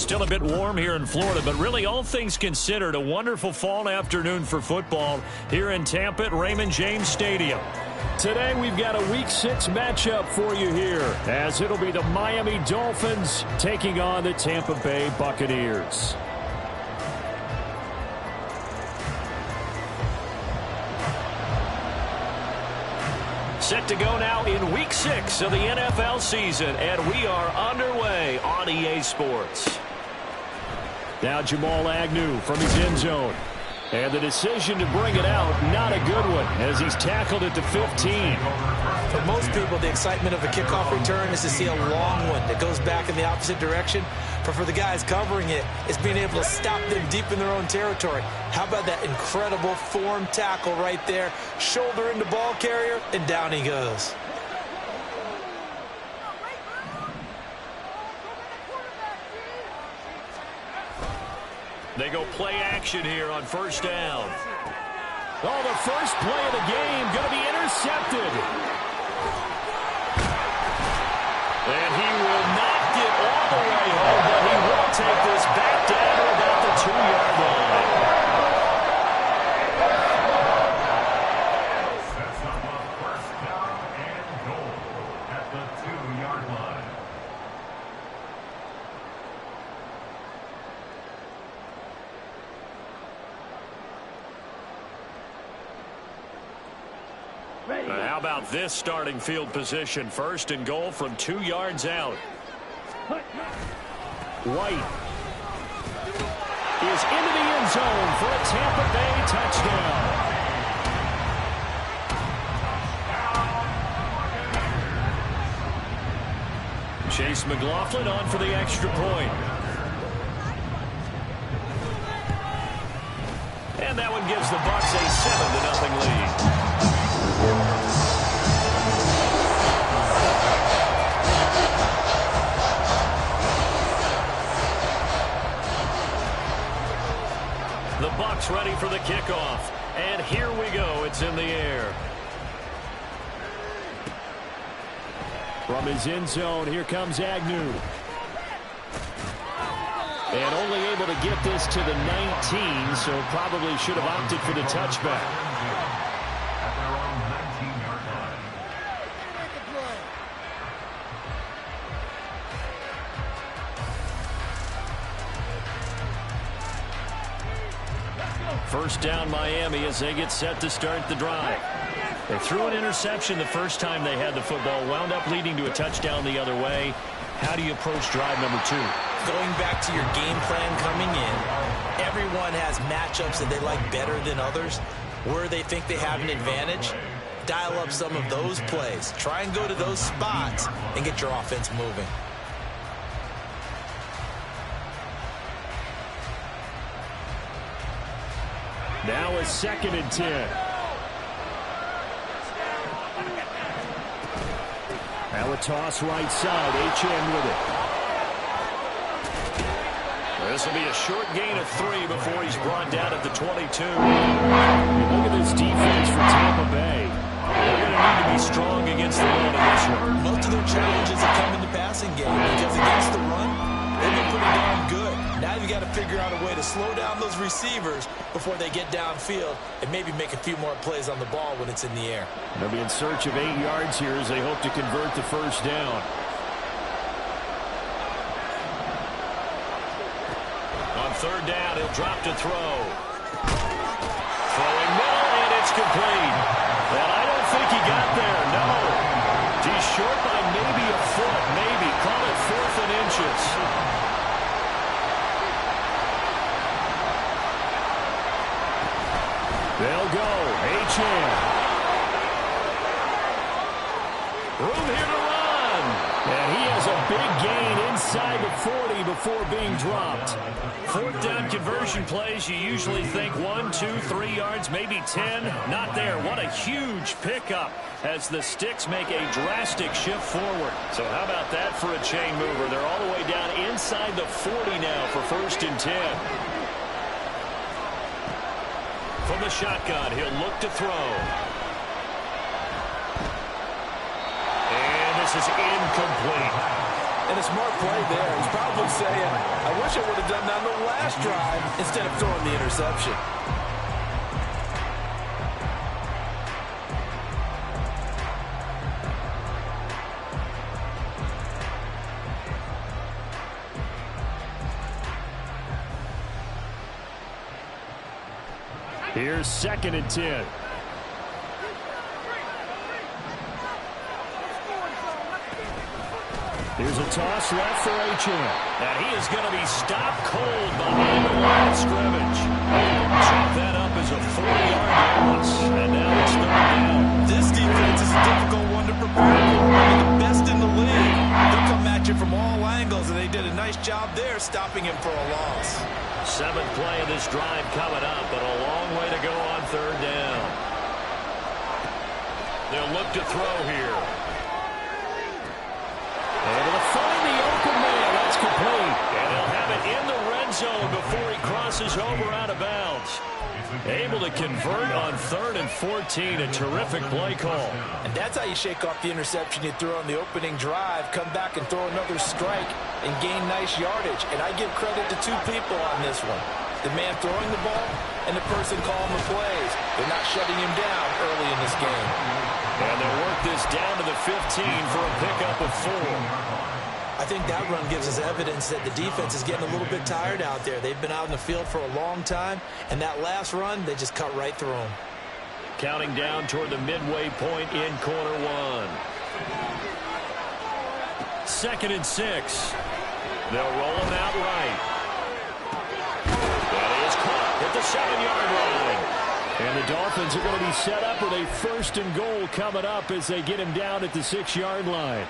Still a bit warm here in Florida, but really all things considered, a wonderful fall afternoon for football here in Tampa at Raymond James Stadium. Today we've got a Week 6 matchup for you here, as it'll be the Miami Dolphins taking on the Tampa Bay Buccaneers. Set to go now in Week 6 of the NFL season, and we are underway on EA Sports. Now Jamal Agnew from his end zone. And the decision to bring it out, not a good one, as he's tackled at the 15. For most people, the excitement of a kickoff return is to see a long one that goes back in the opposite direction. But for the guys covering it, it's being able to stop them deep in their own territory. How about that incredible form tackle right there? Shoulder into ball carrier, and down he goes. They go play action here on first down. Oh, the first play of the game going to be intercepted. And he will not get all the way home, but he will take this back down to about the 2-yard line. Sets up a first down and goal at the 2-yard line. How about this starting field position? First and goal from 2 yards out. White is into the end zone for a Tampa Bay touchdown. Chase McLaughlin on for the extra point. And that one gives the Bucs a 7-0 lead. The Bucs ready for the kickoff. And here we go. It's in the air. From his end zone, here comes Agnew. And only able to get this to the 19, so probably should have opted for the touchback. At their own 19-yard line. First down Miami as they get set to start the drive. They threw an interception the first time they had the football, wound up leading to a touchdown the other way. How do you approach drive number 2? Going back to your game plan coming in, everyone has matchups that they like better than others. Where they think they have an advantage, dial up some of those plays. Try and go to those spots and get your offense moving. Now a 2nd and 10. Now a toss right side. HN with it. This will be a short gain of 3 before he's brought down at the 22. Look at this defense for Tampa Bay. They're going to need to be strong against the run in this one. Most of their challenges have come in the passing game because against the run, they've been pretty darn good. Now you've got to figure out a way to slow down those receivers before they get downfield and maybe make a few more plays on the ball when it's in the air. They'll be in search of 8 yards here as they hope to convert the first down. On third down, he'll drop to throw. Throwing middle, and it's complete. And I don't think he got there, no. He's short by maybe a foot, maybe. Call it 4th and inches. They'll go. HN. Room here to run. And he has a big gain inside the 40 before being dropped. 4th down conversion plays, you usually think 1, 2, 3 yards, maybe 10. Not there. What a huge pickup as the sticks make a drastic shift forward. So how about that for a chain mover? They're all the way down inside the 40 now for 1st and 10. From the shotgun, he'll look to throw. And this is incomplete. And a smart play there. He's probably saying, I wish I would have done that on the last drive instead of throwing the interception. Here's 2nd and 10. Here's a toss left for Achane. And he is going to be stopped cold behind the line of scrimmage. Chalk that up as a 40-yard loss. And now it's 3rd down. This defense is a difficult one to prepare for. One of the best in the league. They'll come at you from all angles, and they did a nice job there stopping him for a loss. 7th play of this drive coming up, but a long way to go on 3rd down. They'll look to throw here. Able to find the open man. That's complete. And they'll have it in the red zone before he crosses over out of bounds. Able to convert on 3rd and 14. A terrific play call. And that's how you shake off the interception you threw on the opening drive, come back and throw another strike and gain nice yardage. And I give credit to two people on this one. The man throwing the ball and the person calling the plays. They're not shutting him down early in this game. And they'll work this down to the 15 for a pickup of 4. I think that run gives us evidence that the defense is getting a little bit tired out there. They've been out in the field for a long time, and that last run, they just cut right through them. Counting down toward the midway point in quarter 1. 2nd and 6. They'll roll him out right. That is caught at the 7-yard line. And the Dolphins are going to be set up with a 1st and goal coming up as they get him down at the 6-yard line.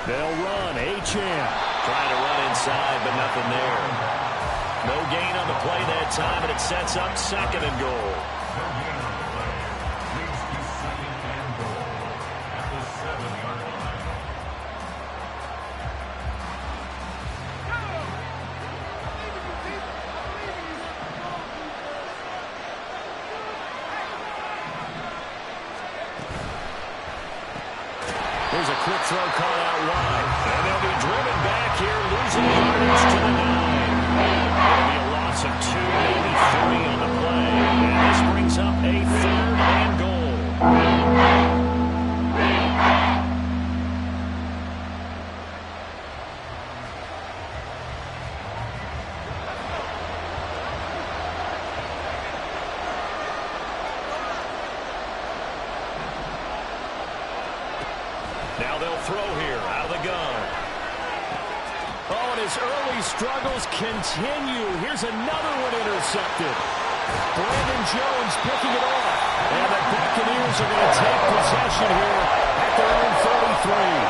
They'll run. Achane trying to run inside, but nothing there. No gain on the play that time, and it sets up 2nd and goal. There's a quick throw caught out wide. And they'll be driven back here, losing yardage to the 9. It'll be a loss of 2, maybe 3 on the play. And this brings up a 3rd and goal. Now they'll throw here out of the gun. Oh, and his early struggles continue. Here's another one intercepted. Brandon Jones picking it off. And the Bucaneers are going to take possession here at their own 33.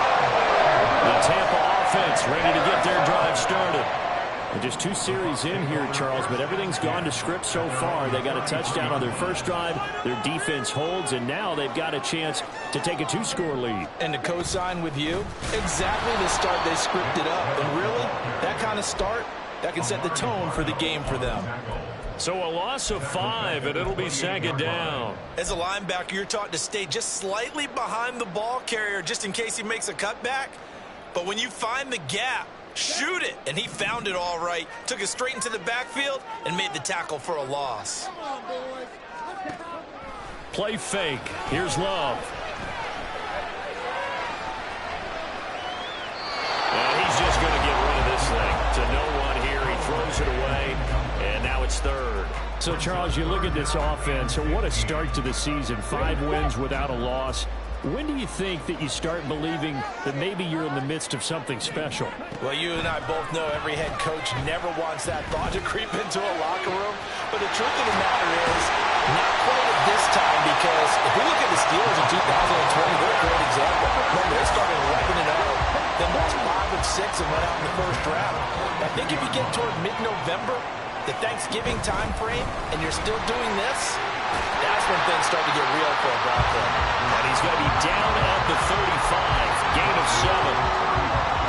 The Tampa offense ready to get their drive started. And just 2 series in here, Charles, but everything's gone to script so far. They got a touchdown on their first drive. Their defense holds, and now they've got a chance to take a 2-score lead. And to co-sign with you, exactly the start they scripted up. And really, that kind of start, that can set the tone for the game for them. So a loss of 5, and it'll be 2nd down. As a linebacker, you're taught to stay just slightly behind the ball carrier just in case he makes a cutback. But when you find the gap, shoot it. And he found it all right. Took it straight into the backfield and made the tackle for a loss. Play fake. Here's Love. And he's just going to get rid of this thing. To no one here. He throws it away. And now it's 3rd. So, Charles, you look at this offense. What a start to the season. 5 wins without a loss. When do you think that you start believing that maybe you're in the midst of something special? Well, you and I both know every head coach never wants that thought to creep into a locker room. But the truth of the matter is, not quite at this time, because if we look at the Steelers in 2020, they're a great example. Remember, they started 11-0, then lost 5 and 6 and went out in the first round. I think if you get toward mid-November, the Thanksgiving time frame, and you're still doing this, that's when things start to get real for a Broncos. And he's going to be down at the 35. Gain of 7.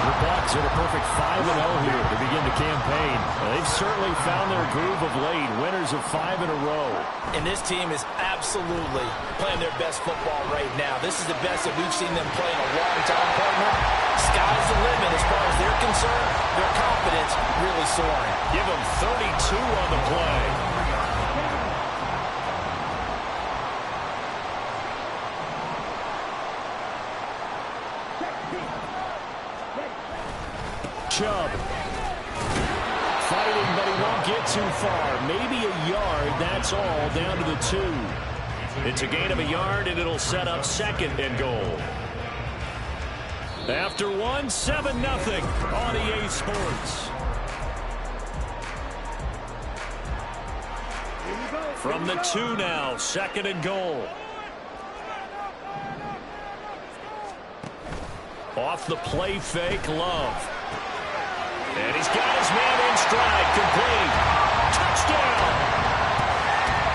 The Bucs Bucs at a perfect 5-0 here to begin the campaign. They've certainly found their groove of late, winners of 5 in a row. And this team is absolutely playing their best football right now. This is the best that we've seen them play in a long time, partner. Sky's the limit as far as they're concerned. Their confidence really soaring. Give them 32 on the play. Chubb. Fighting, but he won't get too far. Maybe a yard, that's all, down to the 2. It's a gain of a yard, and it'll set up 2nd and goal. After 1, 7-0 on EA Sports. From the 2 now, 2nd and goal. Off the play fake, Love. And he's got his man in stride, complete. Touchdown!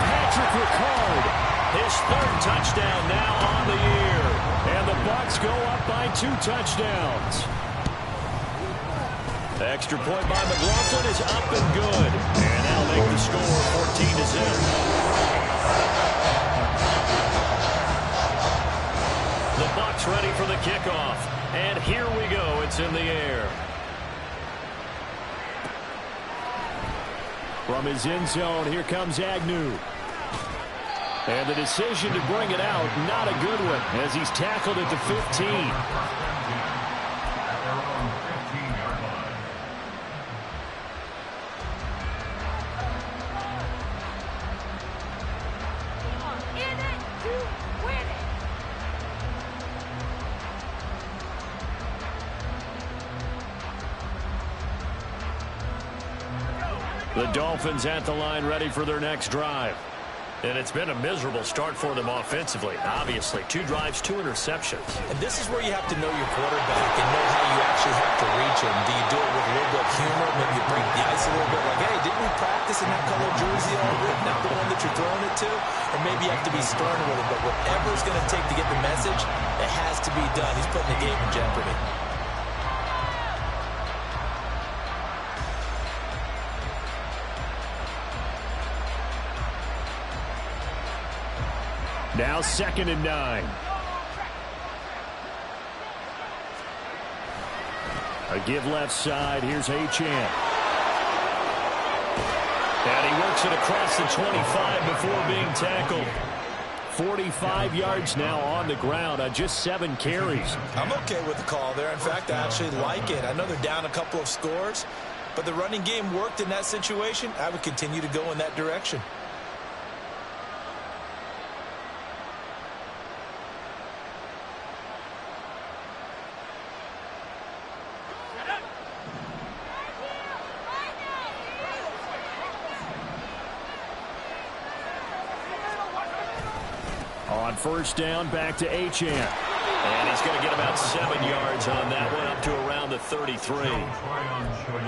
Patrick Ricard, his 3rd touchdown now on the year. And the Bucs go up by 2 touchdowns. The extra point by McLaughlin is up and good. And that'll make the score 14-0. The Bucs ready for the kickoff. And here we go. It's in the air. From his end zone, here comes Agnew. And the decision to bring it out, not a good one, as he's tackled at the 15. At their own 15-yard line. In it to win it. The Dolphins at the line ready for their next drive. And it's been a miserable start for them offensively. Obviously, 2 drives, 2 interceptions. And this is where you have to know your quarterback and know how you actually have to reach him. Do you do it with a little bit of humor? Maybe you break the ice a little bit like, hey, didn't we practice in that color jersey already? Not the one that you're throwing it to? Or maybe you have to be stern with him. But whatever it's going to take to get the message, it has to be done. He's putting the game in jeopardy. Now 2nd and 9. A give left side. Here's Achane. And he works it across the 25 before being tackled. 45 yards now on the ground on just 7 carries. I'm okay with the call there. In fact, I actually like it. I know they're down a couple of scores, but the running game worked in that situation. I would continue to go in that direction. On 1st down, back to Achane. And he's going to get about 7 yards on that one, up to around the 33.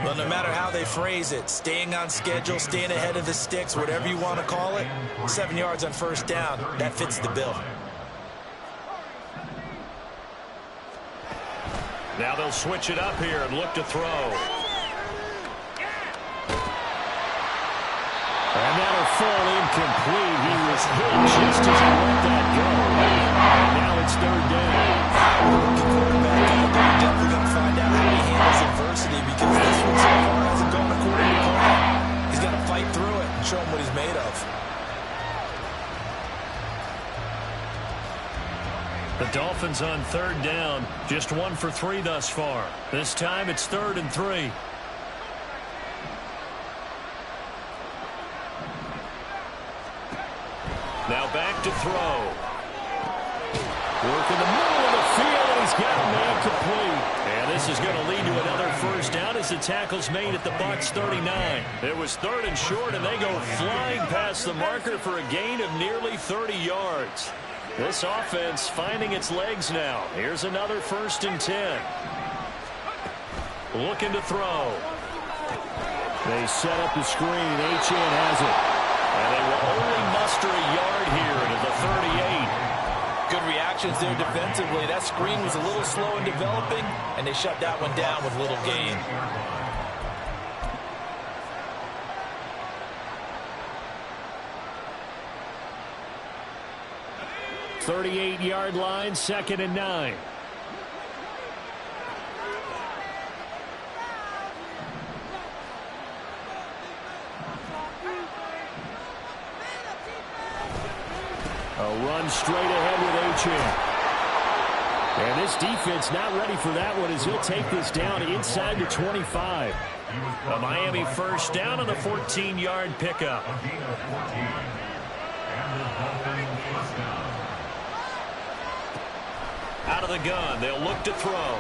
Well, no matter how they phrase it, staying on schedule, staying ahead of the sticks, whatever you want to call it, 7 yards on 1st down, that fits the bill. Now they'll switch it up here and look to throw. And that'll fall incomplete. He was hit just as he let that go. And now it's 3rd down. Quarterback out there, you're definitely going to find out how he handles adversity, because this one so far hasn't gone according to plan. He's got to fight through it and show him what he's made of. The Dolphins on 3rd down, just 1 for 3 thus far. This time it's 3rd and 3. Now back to throw. Work in the middle of the field, and he's got a man complete. And this is going to lead to another 1st down as the tackle's made at the Bucs 39. It was 3rd and short, and they go flying past the marker for a gain of nearly 30 yards. This offense finding its legs now. Here's another 1st and 10. Looking to throw. They set up the screen. Achane has it. And they will only muster a yard here to the 38. Good reaction actions there defensively. That screen was a little slow in developing, and they shut that one down with little gain. 38-yard line, 2nd and 9. A run straight ahead with Achane. And this defense not ready for that one as he'll take this down inside the 25. A Miami first down on the 14-yard pickup. Out of the gun, they'll look to throw.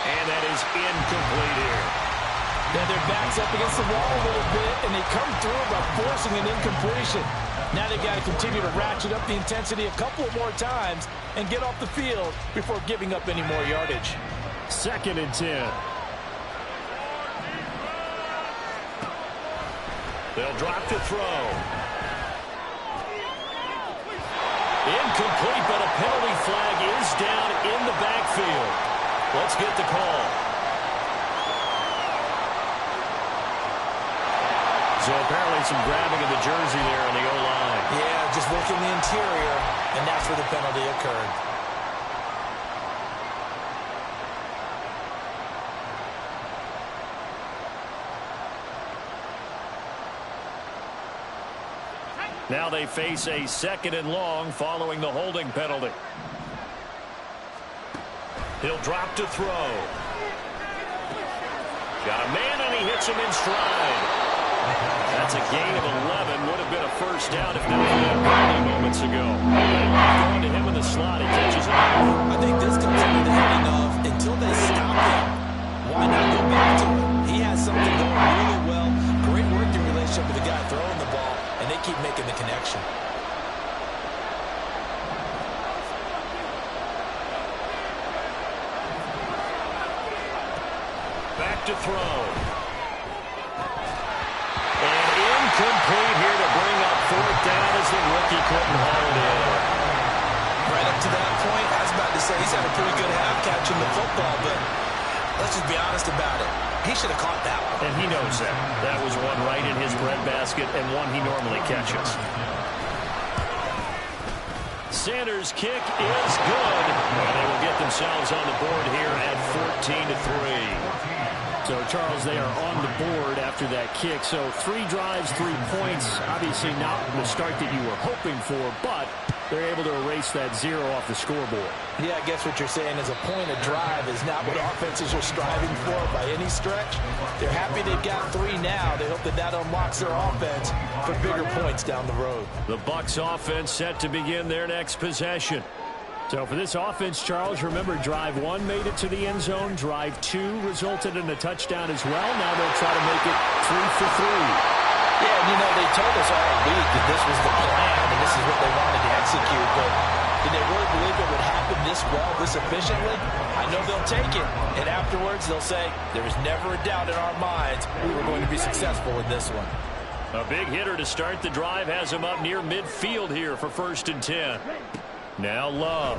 And that is incomplete here. Now their back's up against the wall a little bit, and they come through by forcing an incompletion. Now they've got to continue to ratchet up the intensity a couple more times and get off the field before giving up any more yardage. 2nd and 10. They'll drop to throw. Incomplete, but a penalty flag is down in the backfield. Let's get the call. So apparently some grabbing of the jersey there on the O-line. Yeah, just working the interior, and that's where the penalty occurred. Now they face a 2nd and long following the holding penalty. He'll drop to throw. Got a man and he hits him in stride. That's a gain of 11. Would have been a first down if not for that penalty moments ago. Going to him in the slot, he catches it. I think this comes under the heading of until they stop him, why not go back to him? He has something going really well. Great working relationship with the guy throwing the ball, and they keep making the connection. Back to throw. And incomplete here to bring up 4th down as the rookie couldn't haul it in. Right up to that point, I was about to say he's had a pretty good half catching the football, but let's just be honest about it. He should have caught that one. And he knows that. That was one right in his breadbasket and one he normally catches. Sanders' kick is good. And they will get themselves on the board here at 14-3. So, Charles, they are on the board after that kick. So, 3 drives, 3 points. Obviously not the start that you were hoping for, but they're able to erase that 0 off the scoreboard. Yeah, I guess what you're saying is a point of drive is not what offenses are striving for by any stretch. They're happy they've got 3 now. They hope that that unlocks their offense for bigger points down the road. The Bucs offense set to begin their next possession. So for this offense, Charles, remember drive 1 made it to the end zone. Drive 2 resulted in a touchdown as well. Now they'll try to make it 3 for 3. Yeah, and you know, they told us all week that this was the plan and this is what they wanted to execute, but did they really believe it would happen this well, this efficiently? I know they'll take it, and afterwards they'll say, there was never a doubt in our minds we were going to be successful in this one. A big hitter to start the drive has him up near midfield here for 1st and 10. Now Love.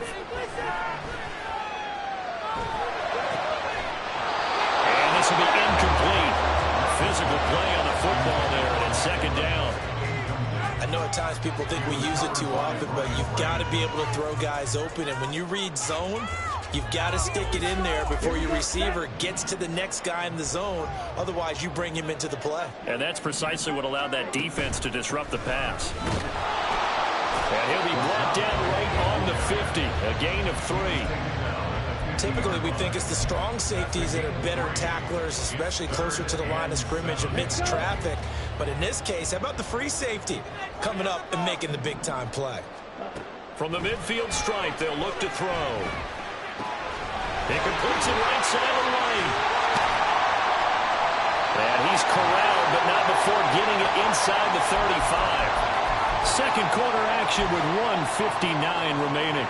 And this will be incomplete. Physical play on the football there, and it's 2nd down. I know at times people think we use it too often, but you've got to be able to throw guys open, and when you read zone, you've got to stick it in there before your receiver gets to the next guy in the zone. Otherwise, you bring him into the play. And that's precisely what allowed that defense to disrupt the pass. And he'll be brought down right on the 50, a gain of 3. Typically, we think it's the strong safeties that are better tacklers, especially closer to the line of scrimmage amidst traffic. But in this case, how about the free safety coming up and making the big-time play? From the midfield stripe, they'll look to throw. He completes it right side of the lane. And he's corralled, but not before getting it inside the 35. Second quarter action with 1:59 remaining.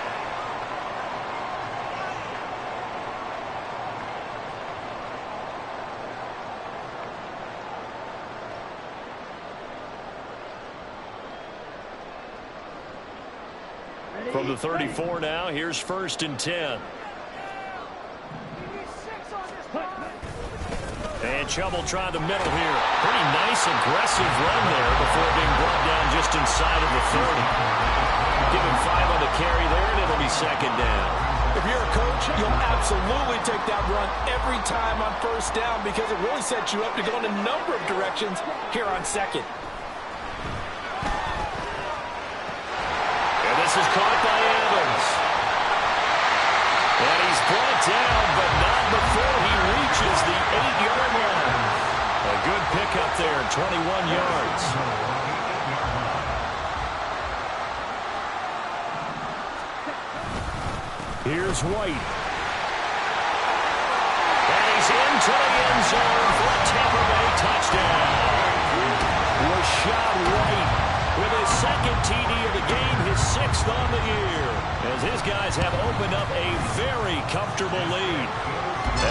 From the 34 now, here's 1st and 10. And Chubb will try the middle here. Pretty nice, aggressive run there before being brought down just inside of the 30. Give him 5 on the carry there, and it'll be 2nd down. If you're a coach, you'll absolutely take that run every time on 1st down because it really sets you up to go in a number of directions here on 2nd. And this is caught by Evans. And he's brought down, but not before he reaches the 8-yard line. A good pickup there, 21 yards. Here's White. And he's into the end zone for a Tampa Bay touchdown. Rashad White with his 2nd TD of the game, his 6th on the year, as his guys have opened up a very comfortable lead.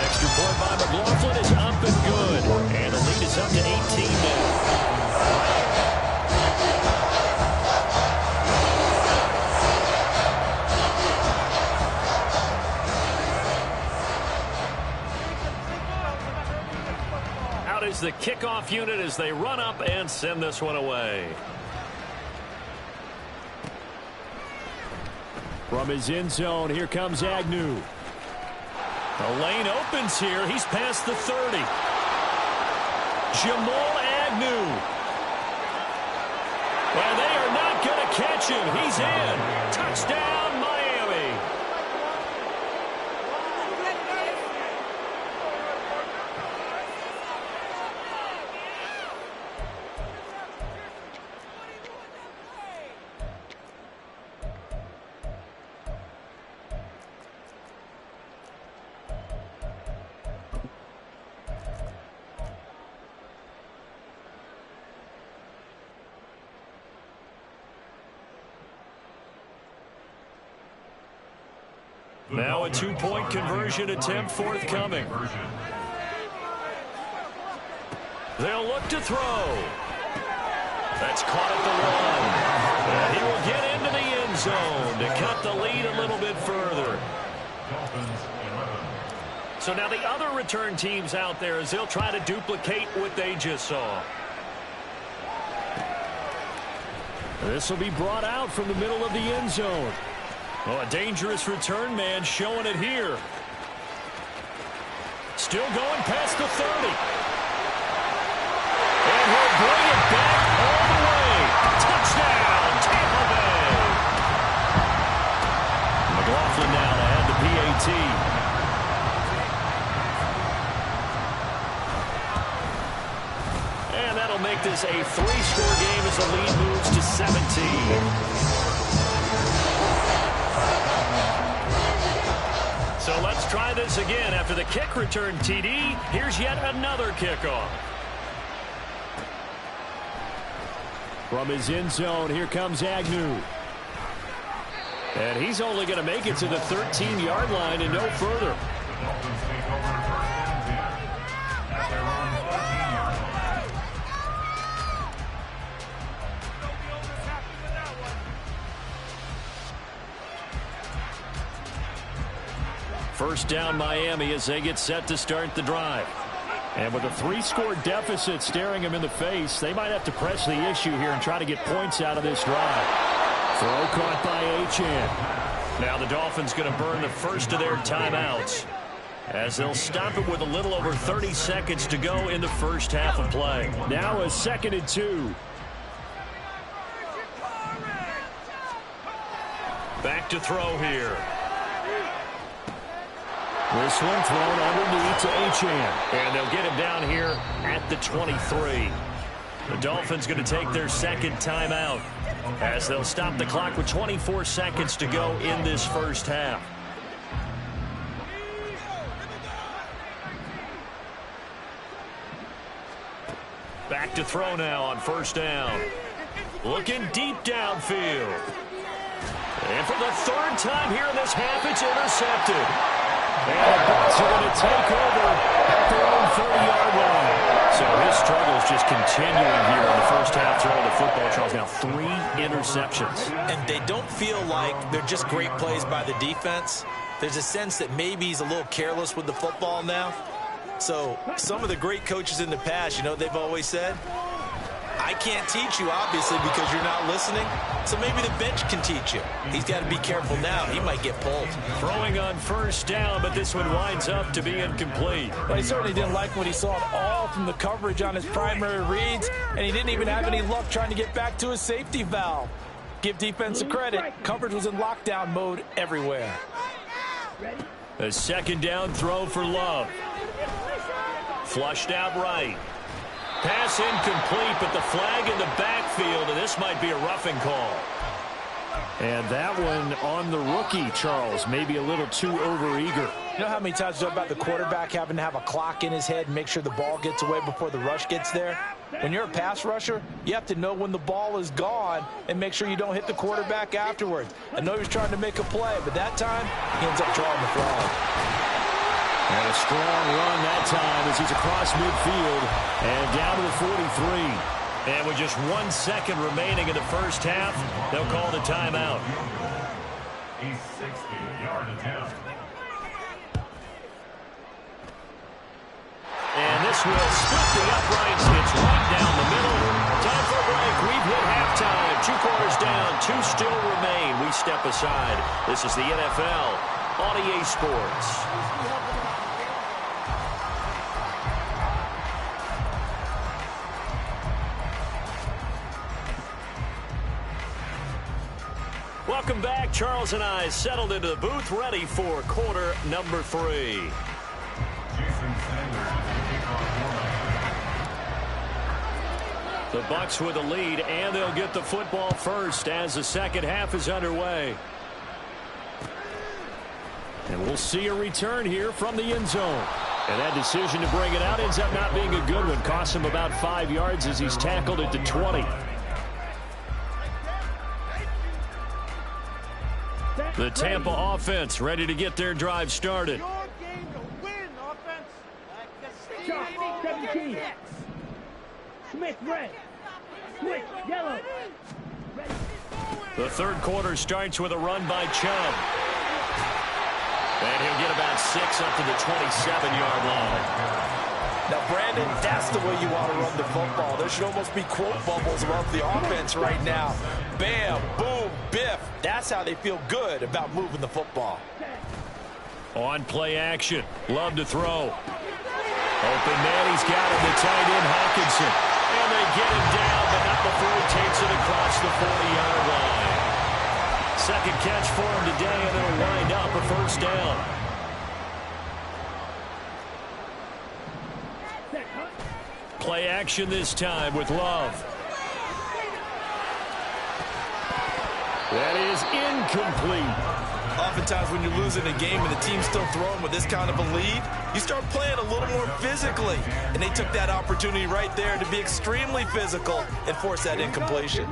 Extra point by McLaughlin is up and good, and the lead is up to 18 now. Out is the kickoff unit as they run up and send this one away. From his end zone, here comes Agnew. The lane opens here. He's past the 30. Jamal Agnew. And they are not going to catch him. He's in. Touchdown, Miami. Now a 2-point conversion attempt forthcoming. They'll look to throw. That's caught at the 1. And he will get into the end zone to cut the lead a little bit further. So now the other return teams out there as they'll try to duplicate what they just saw. This will be brought out from the middle of the end zone. Oh, a dangerous return man showing it here. Still going past the 30. And he'll bring it back all the way. Touchdown, Tampa Bay. McLaughlin now to add the PAT. And that'll make this a 3-score game as the lead moves to 17. So let's try this again. After the kick return TD, here's yet another kickoff. From his end zone, here comes Agnew. And he's only going to make it to the 13-yard line and no further. First down Miami as they get set to start the drive. And with a 3-score deficit staring them in the face, they might have to press the issue here and try to get points out of this drive. Throw caught by Achane. Now the Dolphins going to burn the first of their timeouts as they'll stop it with a little over 30 seconds to go in the first half of play. Now a 2nd and 2. Back to throw here. This one thrown underneath to Achane. And they'll get him down here at the 23. The Dolphins going to take their 2nd timeout as they'll stop the clock with 24 seconds to go in this first half. Back to throw now on first down. Looking deep downfield. And for the 3rd time here in this half, it's intercepted. And the Bucs are going to take over at their own 40-yard line. So his struggles just continuing here in the first half throw of the football, Charles. Now 3 interceptions. And they don't feel like they're just great plays by the defense. There's a sense that maybe he's a little careless with the football now. So some of the great coaches in the past, you know, they've always said, I can't teach you, obviously, because you're not listening. So maybe the bench can teach you. He's got to be careful now. He might get pulled. Throwing on first down, but this one winds up to be incomplete. Well, he certainly didn't like what he saw at all from the coverage on his primary reads, and he didn't even have any luck trying to get back to his safety valve. Give defense credit. Coverage was in lockdown mode everywhere. A second down throw for Love. Flushed out right. Pass incomplete, but the flag in the backfield, and this might be a roughing call. And that one on the rookie, Charles, maybe a little too overeager. You know how many times you talk about the quarterback having to have a clock in his head and make sure the ball gets away before the rush gets there? When you're a pass rusher, you have to know when the ball is gone and make sure you don't hit the quarterback afterwards. I know he was trying to make a play, but that time he ends up drawing the flag. And a strong run that time as he's across midfield and down to the 43. And with just 1 second remaining in the first half, they'll call the timeout. A 60-yard attempt. And this will split the uprights. It's right down the middle. Time for a break. We've hit halftime. 2 quarters down. 2 still remain. We step aside. This is the NFL on EA Sports. Welcome back. Charles and I settled into the booth, ready for quarter number 3. The Bucs with the lead, and they'll get the football first as the second half is underway. And we'll see a return here from the end zone. And that decision to bring it out ends up not being a good one. Costs him about 5 yards as he's tackled at the 20. The Tampa offense ready to get their drive started. Smith red. Smith yellow. The third quarter starts with a run by Chubb. And he'll get about 6 up to the 27-yard line. Now, Brandon, that's the way you want to run the football. There should almost be quote bubbles above the offense right now. Bam, boom, biff. That's how they feel good about moving the football. On play action. Love to throw. Open man, he's got him, the tight end, Hawkinson. And they get him down, but not before he takes it across the 40-yard line. Second catch for him today, and it'll wind up a first down. Play action this time with Love. That is incomplete. Oftentimes when you're losing a game and the team's still throwing with this kind of a lead, you start playing a little more physically. And they took that opportunity right there to be extremely physical and force that incompletion.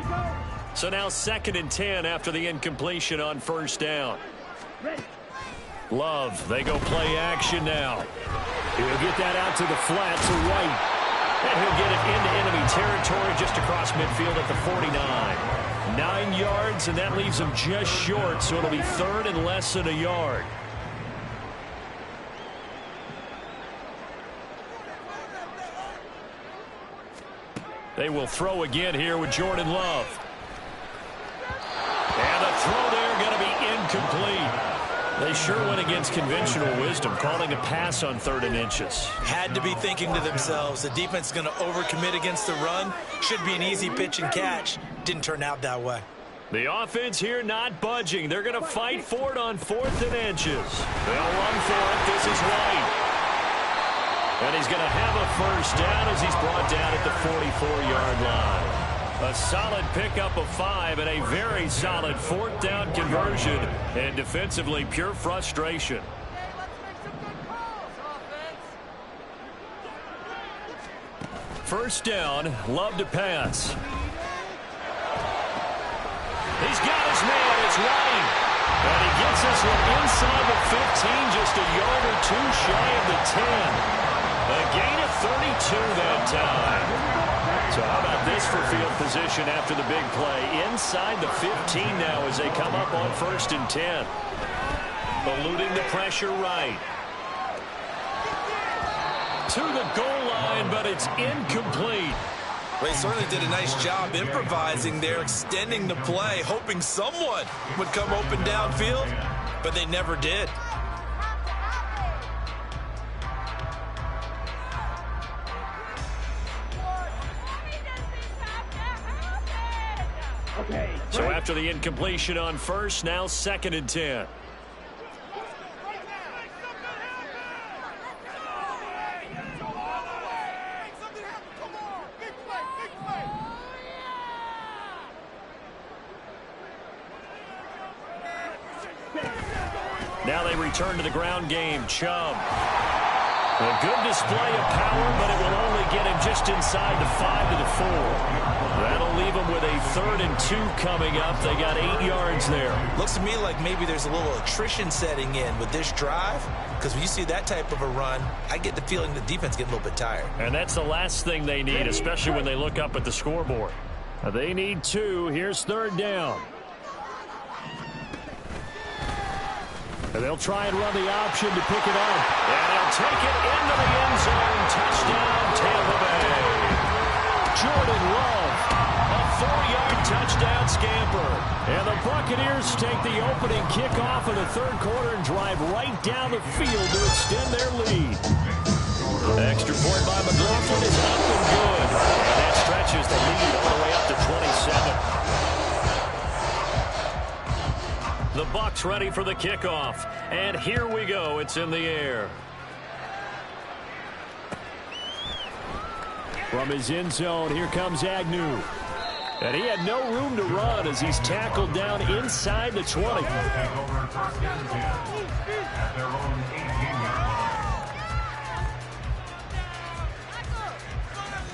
So now 2nd and 10 after the incompletion on first down. Love, they go play action now. He'll get that out to the flat to White. And he'll get it into enemy territory just across midfield at the 49. 9 yards, and that leaves him just short, so it'll be 3rd and less than a yard. They will throw again here with Jordan Love. And the throw there going to be incomplete. They sure went against conventional wisdom, calling a pass on 3rd and inches. Had to be thinking to themselves, the defense is going to overcommit against the run. Should be an easy pitch and catch. Didn't turn out that way. The offense here not budging. They're going to fight for it on 4th and inches. They'll run for it. This is White. And he's going to have a first down as he's brought down at the 44-yard line. A solid pickup of 5 and a very solid 4th down conversion. And defensively, pure frustration. First down, Love to pass. He's got his man. It's White. And he gets this one inside the 15, just a yard or two shy of the 10. A gain of 32 that time. So how about this for field position after the big play? Inside the 15 now as they come up on 1st and 10. Eluding the pressure right. To the goal line, but it's incomplete. Well, he certainly did a nice job improvising there, extending the play, hoping someone would come open downfield, but they never did. Okay. So after the incompletion on 1st, now 2nd and 10. Now they return to the ground game. Chubb. A good display of power, but it will only get him just inside the 5 to the 4. That'll leave him with a 3rd and 2 coming up. They got 8 yards there. Looks to me like maybe there's a little attrition setting in with this drive, because when you see that type of a run, I get the feeling the defense gets a little bit tired. And that's the last thing they need, especially when they look up at the scoreboard. They need 2. Here's 3rd down. And they'll try and run the option to pick it up. And they'll take it into the end zone. Touchdown, Tampa Bay. Jordan Love, a 4-yard touchdown scamper. And the Buccaneers take the opening kickoff of the 3rd quarter and drive right down the field to extend their lead. Extra point by McLaughlin is up and good. And that stretches the lead all the way up to 27. The Bucs ready for the kickoff. And here we go. It's in the air. From his end zone, here comes Agnew. And he had no room to run as he's tackled down inside the 20.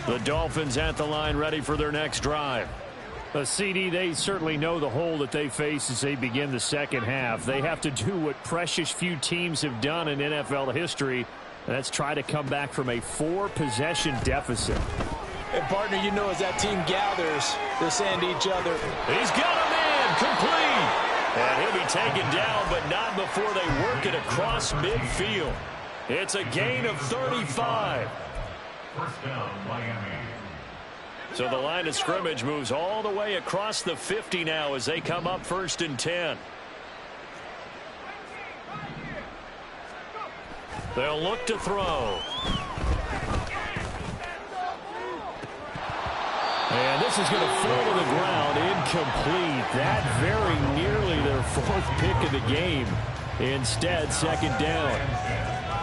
The Dolphins at the line ready for their next drive. A CD, they certainly know the hole that they face as they begin the second half. They have to do what precious few teams have done in NFL history, and that's try to come back from a 4-possession deficit. And, partner, you know as that team gathers, they're saying to each other, he's got a man, complete. And he'll be taken down, but not before they work it across midfield. It's a gain of 35. First down, Miami. So the line of scrimmage moves all the way across the 50 now as they come up 1st and 10. They'll look to throw. And this is going to fall to the ground, incomplete. That very nearly their 4th pick of the game. Instead, 2nd down.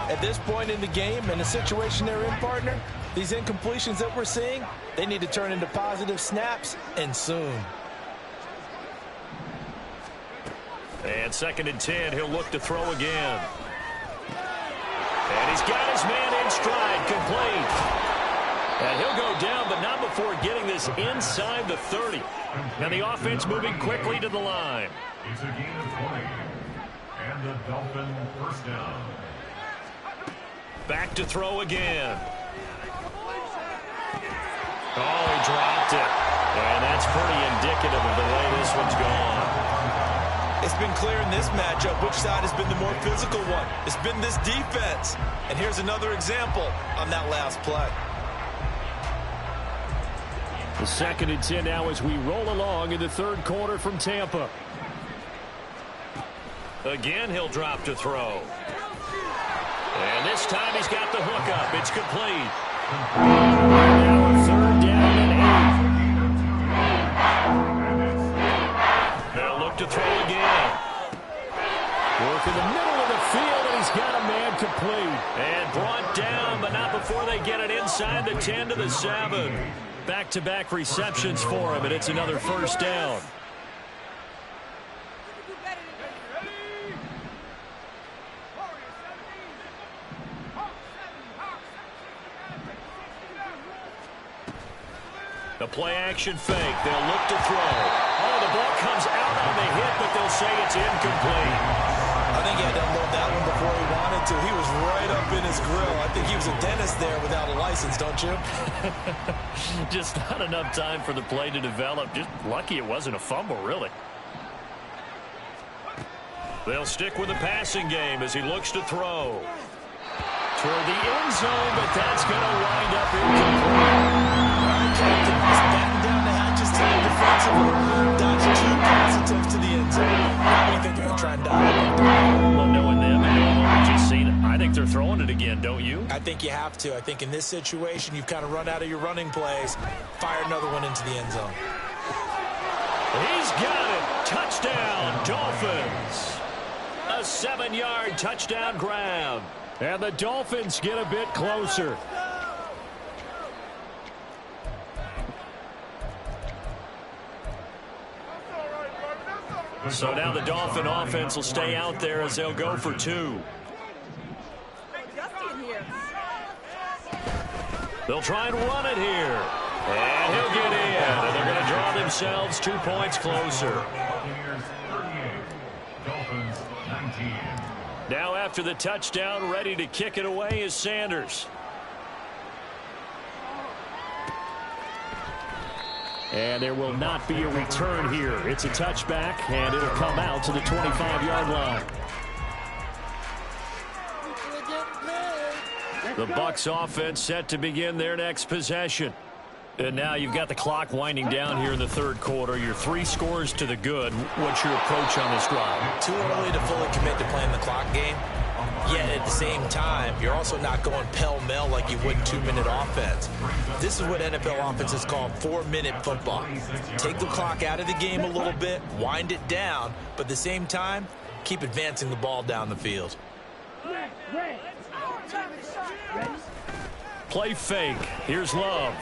at this point in the game and the situation they're in, partner, these incompletions that we're seeing, they need to turn into positive snaps, and soon. And 2nd and 10, he'll look to throw again. And he's got his man in stride, complete. And he'll go down, but not before getting this inside the 30. And the offense moving quickly to the line. It's a gain of 20. And the Dolphin first down. Back to throw again. Oh, he dropped it. And that's pretty indicative of the way this one's gone. It's been clear in this matchup which side has been the more physical one. It's been this defense. And here's another example on that last play. The 2nd and 10 now as we roll along in the 3rd quarter from Tampa. Again, he'll drop to throw. And this time he's got the hook up. It's complete. Now 3rd down and 8. They'll look to throw again. Work in the middle of the field, and he's got a man complete. And brought down, but not before they get it inside the 10 to the 7. Back-to-back receptions for him, and it's another 1st down. The play-action fake. They'll look to throw. Oh, the ball comes out on the hit, but they'll say it's incomplete. grill. I think he was a dentist there without a license, don't you? Just not enough time for the play to develop. Just lucky it wasn't a fumble, really. They'll stick with the passing game as he looks to throw. Toward the end zone, but that's going to wind up incomplete. Captain, just batten down the hatches tonight defensively. Dodge 2 pass attempts to the end zone. How do you think they're going to try and dial it? Well, knowing them and knowing what we've just seen, I think they're throwing it again, don't you? I think you have to. I think in this situation, you've kind of run out of your running plays. Fire another one into the end zone. He's got it. Touchdown, Dolphins. A 7-yard touchdown grab. And the Dolphins get a bit closer. So now the Dolphin offense will stay out there as they'll go for 2. They'll try and run it here. And he'll get in. And they're going to draw themselves 2 points closer. Bucaneers 38, Dolphins 19. Now after the touchdown, ready to kick it away is Sanders. And there will not be a return here. It's a touchback, and it'll come out to the 25-yard line. The Bucs offense set to begin their next possession. And now you've got the clock winding down here in the third quarter. You're 3 scores to the good. What's your approach on this drive? Too early to fully commit to playing the clock game. Yet at the same time, you're also not going pell-mell like you would in 2-minute offense. This is what NFL offenses call 4-minute football. Take the clock out of the game a little bit, wind it down, but at the same time, keep advancing the ball down the field. Play fake. Here's Love.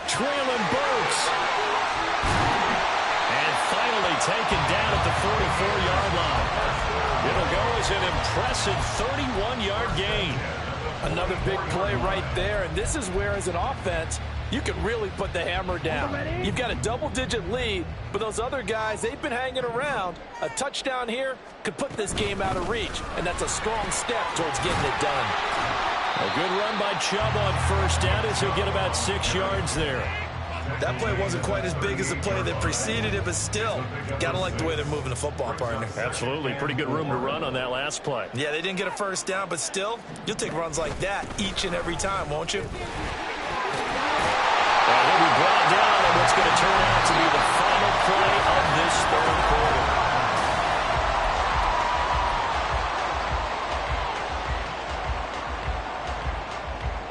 Traylon Burks. And finally taken down at the 44-yard line. It'll go as an impressive 31-yard gain. Another big play right there, and this is where, as an offense, you can really put the hammer down. You've got a double-digit lead, but those other guys, they've been hanging around. A touchdown here could put this game out of reach, and that's a strong step towards getting it done. A good run by Chubb on first down as he'll get about 6 yards there. That play wasn't quite as big as the play that preceded it, but still, gotta like the way they're moving the football, partner. Absolutely. Pretty good room to run on that last play. Yeah, they didn't get a first down, but still, you'll take runs like that each and every time, won't you? And he'll be brought down on what's going to turn out to be the final play of this third quarter.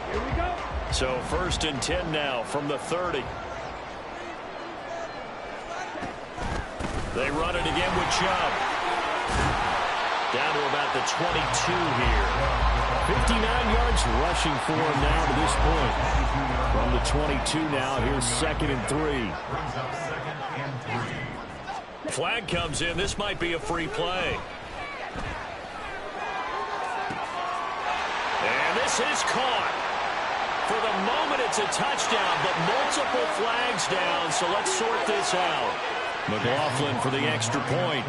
Here we go. So 1st and 10 now from the 30. They run it again with Chubb. Down to about the 22 here. 59 yards rushing for him now to this point. From the 22 now, here's 2nd and 3. Brings up 2nd and 3. Flag comes in. This might be a free play. And this is caught. For the moment, it's a touchdown, but multiple flags down, so let's sort this out. McLaughlin for the extra point.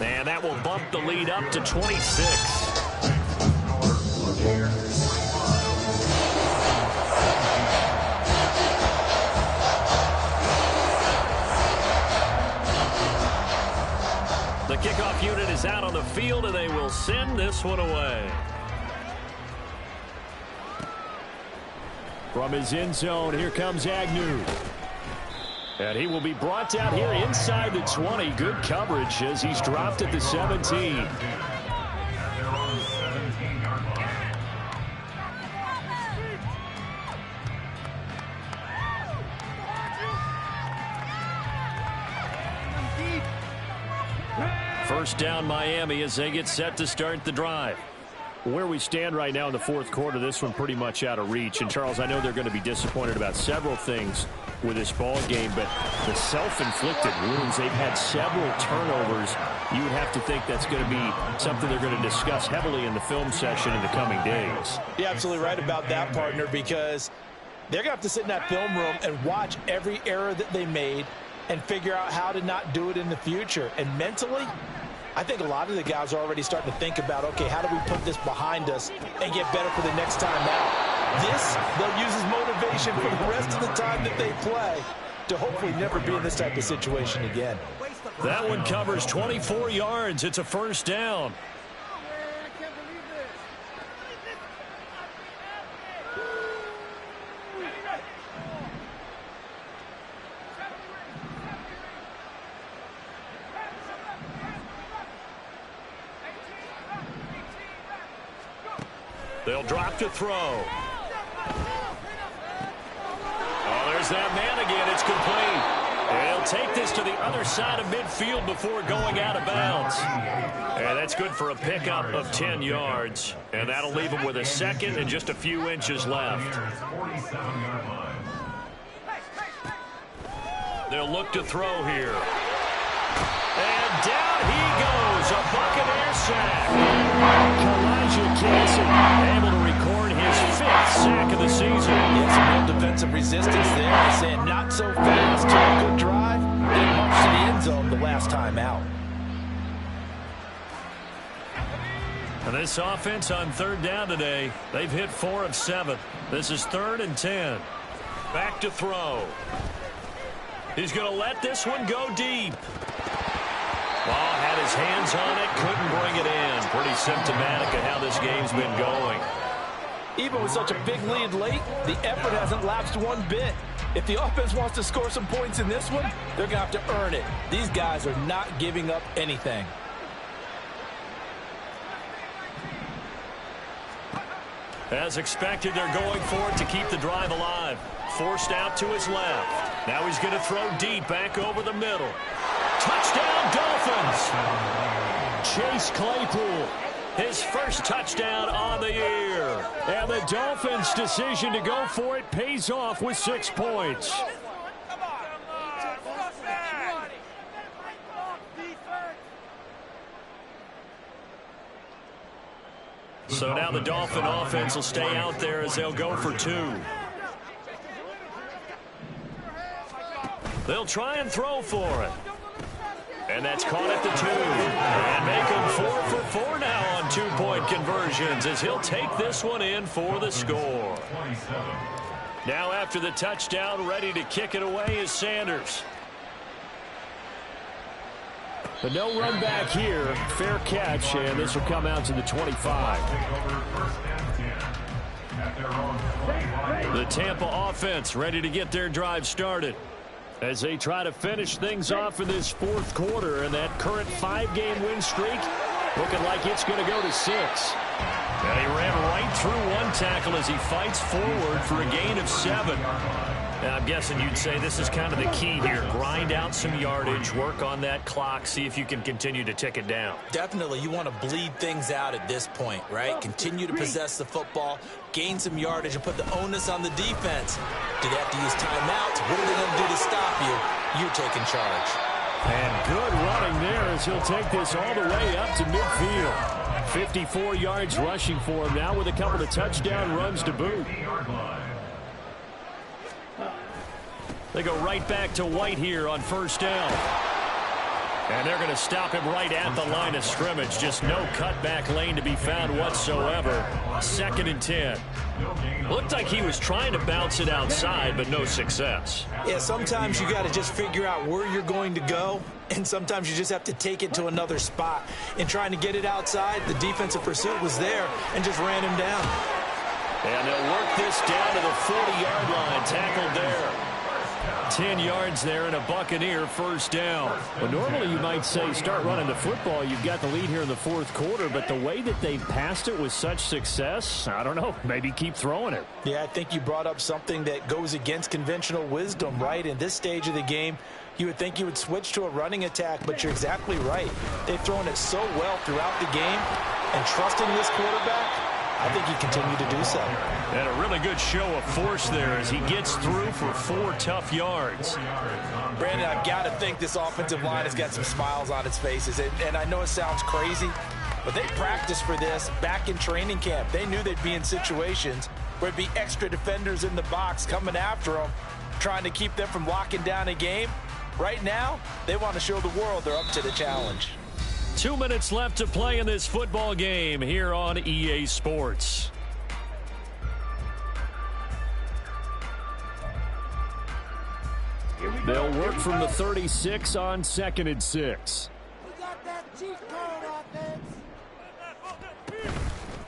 And that will bump the lead up to 26. The kickoff unit is out on the field, and they will send this one away. From his end zone, here comes Agnew. And he will be brought down here inside the 20. Good coverage as he's dropped at the 17. First down Miami as they get set to start the drive. Where we stand right now in the fourth quarter, this one pretty much out of reach. And, Charles, I know they're going to be disappointed about several things with this ball game, but the self-inflicted wounds, they've had several turnovers. You would have to think that's going to be something they're going to discuss heavily in the film session in the coming days. You're absolutely right about that, partner, because they're going to have to sit in that film room and watch every error that they made and figure out how to not do it in the future. And mentally, I think a lot of the guys are already starting to think about, okay, how do we put this behind us and get better for the next time out? This, they'll use as motivation for the rest of the time that they play to hopefully never be in this type of situation again. That one covers 24 yards. It's a first down. They'll drop to throw. Oh, there's that man again. It's complete. And he'll take this to the other side of midfield before going out of bounds. And that's good for a pickup of 10 yards. And that'll leave him with a second and just a few inches left. They'll look to throw here. And down he goes. A Buccaneer sack. Able to record his 5th sack of the season. It's some real defensive resistance there. Saying not so fast to a good drive. Didn't march to the end zone the last time out. And this offense on 3rd down today, they've hit 4 of 7. This is 3rd and 10. Back to throw. He's going to let this one go deep. Ball had his hands on it, couldn't bring it in. Pretty symptomatic of how this game's been going. Even with such a big lead late, the effort hasn't lapsed one bit. If the offense wants to score some points in this one, they're going to have to earn it. These guys are not giving up anything. As expected, they're going for it to keep the drive alive. Forced out to his left. Now he's going to throw deep back over the middle. Touchdown, Dolphins! Chase Claypool, his first touchdown on the year. And the Dolphins' decision to go for it pays off with 6 points. So now the Dolphin offense will stay out there as they'll go for 2. They'll try and throw for it. And that's caught at the 2. And make him 4 for 4 now on 2-point conversions as he'll take this one in for the score. Now after the touchdown, ready to kick it away is Sanders. But no run back here. Fair catch, and this will come out to the 25. The Tampa offense ready to get their drive started as they try to finish things off in this 4th quarter, and that current 5-game win streak looking like it's going to go to 6. And he ran right through one tackle as he fights forward for a gain of 7. And I'm guessing you'd say this is kind of the key here. Grind out some yardage, work on that clock, see if you can continue to tick it down. Definitely, you want to bleed things out at this point, right? Continue to possess the football, gain some yardage, and put the onus on the defense. Do they have to use timeouts? What are they going to do to stop you? You're taking charge. And good running there as he'll take this all the way up to midfield. 54 yards rushing for him now with a couple of touchdown runs to boot. They go right back to White here on 1st down. And they're going to stop him right at the line of scrimmage. Just no cutback lane to be found whatsoever. 2nd and 10. Looked like he was trying to bounce it outside, but no success. Yeah, sometimes you got to just figure out where you're going to go, and sometimes you just have to take it to another spot. In trying to get it outside, the defensive pursuit was there and just ran him down. And they'll work this down to the 40-yard line. Tackled there. 10 yards there and a Buccaneer 1st down. Well, normally you might say start running the football. You've got the lead here in the 4th quarter, but the way that they've passed it with such success, I don't know, maybe keep throwing it. Yeah, I think you brought up something that goes against conventional wisdom, right? In this stage of the game, you would think you would switch to a running attack, but you're exactly right. They've thrown it so well throughout the game, and trusting this quarterback, I think he continued to do so. And a really good show of force there as he gets through for 4 tough yards. Brandon, I've got to think this offensive line has got some smiles on its faces. And I know it sounds crazy, but they practiced for this back in training camp. They knew they'd be in situations where there'd be extra defenders in the box coming after them, trying to keep them from locking down a game. Right now, they want to show the world they're up to the challenge. 2 minutes left to play in this football game here on EA Sports. They'll work from the 36 on 2nd and 6.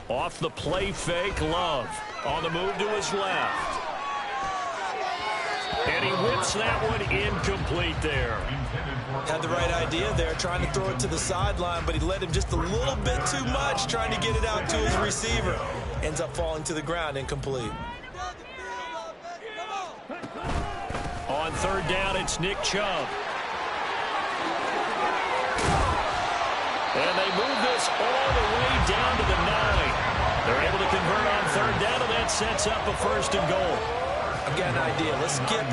Off the play fake, Love. On the move to his left. And he whips that one incomplete there. Had the right idea there, trying to throw it to the sideline, but he led him just a little bit too much, trying to get it out to his receiver. Ends up falling to the ground, incomplete. On 3rd down, it's Nick Chubb. And they move this all the way down to the 9. They're able to convert on 3rd down, and that sets up a 1st and goal. I've got an idea. Let's skip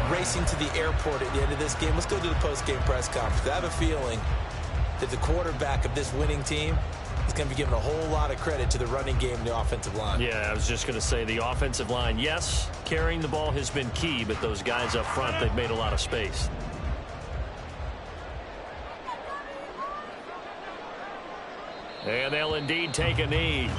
racing to the airport at the end of this game. Let's go to the post-game press conference. I have a feeling that the quarterback of this winning team is going to be given a whole lot of credit to the running game and the offensive line. Yeah, I was just going to say the offensive line, yes, carrying the ball has been key, but those guys up front, they've made a lot of space. And they'll indeed take a knee.